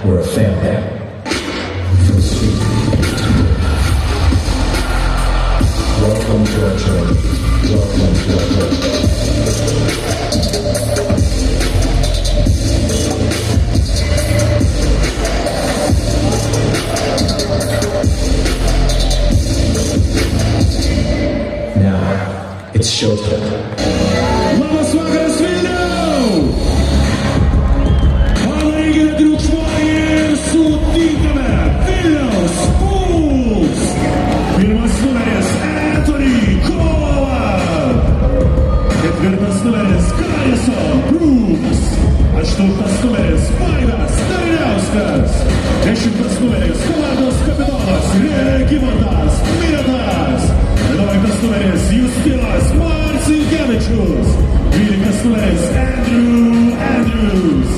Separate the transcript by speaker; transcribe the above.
Speaker 1: We're a fan band. So sweet. Welcome to our church. Welcome to our church. Now, it's showtime.
Speaker 2: Błogosławię Swindon! Kolejny druk swoje sudnikame Vilnius Bulls! Pirmas numeris Anthony Koval! Ketvirtas numeris Kajaso Brooks! Aštuntas numeris Vaidas Darinauskas! Dešimtas numeris komandos kapitonas Regimantas Miratas! 11 numeris Justinas Marcinkevičius, 12 numeris Andrews,